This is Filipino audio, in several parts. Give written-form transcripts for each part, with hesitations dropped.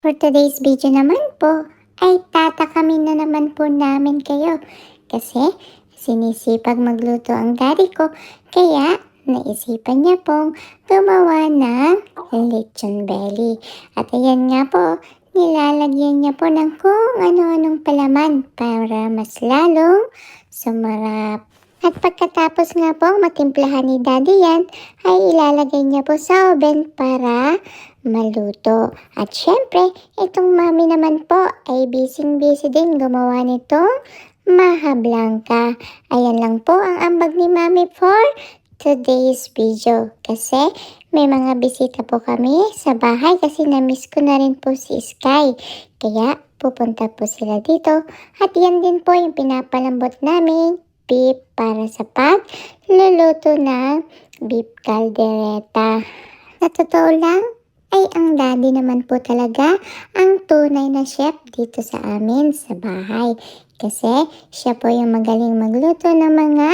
For today's video naman po, ay tatakamin na naman po namin kayo kasi sinisipag magluto ang daddy ko kaya naisipan niya pong gumawa ng lechon belly. At ayan nga po, nilalagyan niya po ng kung ano-anong palaman para mas lalong sumarap. At pagkatapos nga po matimplahan ni daddy yan, ay ilalagay niya po sa oven para maluto. At syempre, itong mami naman po ay busy-busy din gumawa nitong maha blanca. Ayan lang po ang ambag ni mami for today's video. Kasi may mga bisita po kami sa bahay kasi na-miss ko na rin po si Sky. Kaya pupunta po sila dito. At yan din po yung pinapalambot namin beef para sa pagluluto ng beef caldereta. Sa totoo lang, ay ang daddy naman po talaga ang tunay na chef dito sa amin sa bahay. Kasi siya po yung magaling magluto ng mga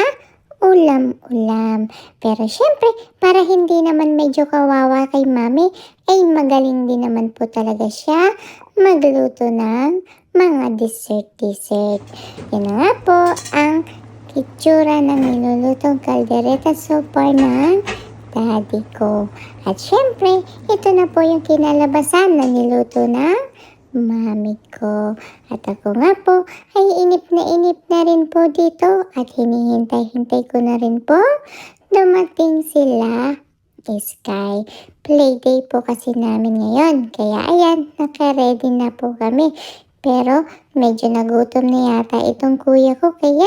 ulam-ulam. Pero syempre, para hindi naman medyo kawawa kay mami, ay magaling din naman po talaga siya magluto ng mga dessert. Yan na nga po ang itsura ng nilulutong kaldereta so far ng daddy ko. At syempre, ito na po yung kinalabasan na niluto ng mami ko. At ako nga po ay inip na rin po dito at hinihintay-hintay ko na rin po dumating sila Sky. Playday po kasi namin ngayon. Kaya ayan, naka-ready na po kami. Pero medyo nagutom na yata itong kuya ko kaya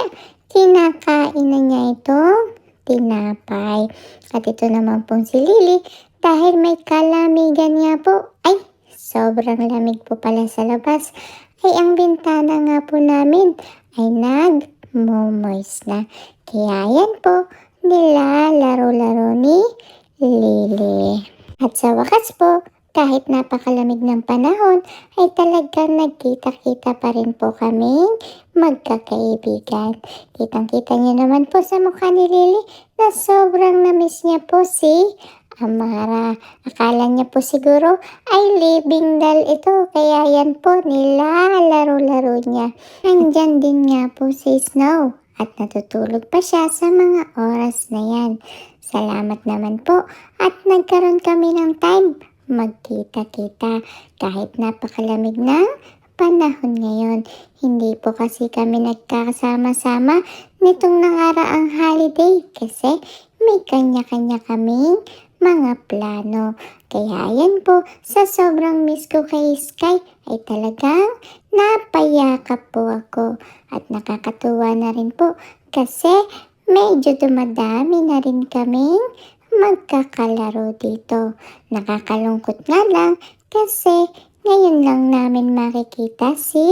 kinakain na niya itong tinapay. At ito naman pong si Lily dahil may kalamigan niya po. Ay, sobrang lamig po pala sa labas. Ay, ang bintana nga po namin ay nag-moist na. Kaya yan po, nilalaro-laro ni Lily. At sa wakas po, kahit napakalamig ng panahon, ay talagang nagkita-kita pa rin po kaming magkakaibigan. Kitang-kita niyo naman po sa mukha ni Lily na sobrang na-miss niya po si Amara. Akala niya po siguro ay living doll ito, kaya yan po nilalaro-laro niya. Nandyan din nga po si Snow at natutulog pa siya sa mga oras na yan. Salamat naman po at nagkaroon kami ng time magkita-kita kahit napakalamig ng panahon ngayon. Hindi po kasi kami nagkakasama-sama nitong nakaraang holiday kasi may kanya-kanya kaming mga plano. Kaya yan po, sa sobrang miss ko kay Sky ay talagang napayakap po ako. At nakakatuwa na rin po kasi medyo dumadami na rin kaming magkakalaro dito. Nakakalungkot nga lang kasi ngayon lang namin makikita si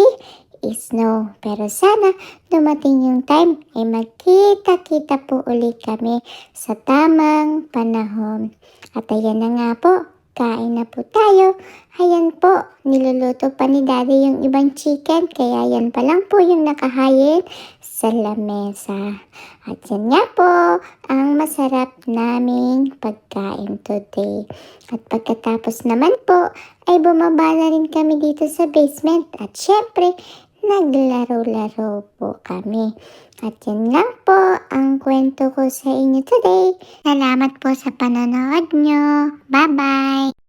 Snow. Pero sana dumating yung time ay magkita-kita po ulit kami sa tamang panahon. At ayan na nga po, kain na po tayo. Ayan po, niluluto pa ni daddy yung ibang chicken kaya yan pa lang po yung nakahayin sa lamesa. At yan nga po ang masarap naming pagkain today. At pagkatapos naman po ay bumaba na rin kami dito sa basement at syempre naglaro-laro po kami. At yan lang po ang kwento ko sa inyo today. Salamat po sa panonood nyo. Bye-bye!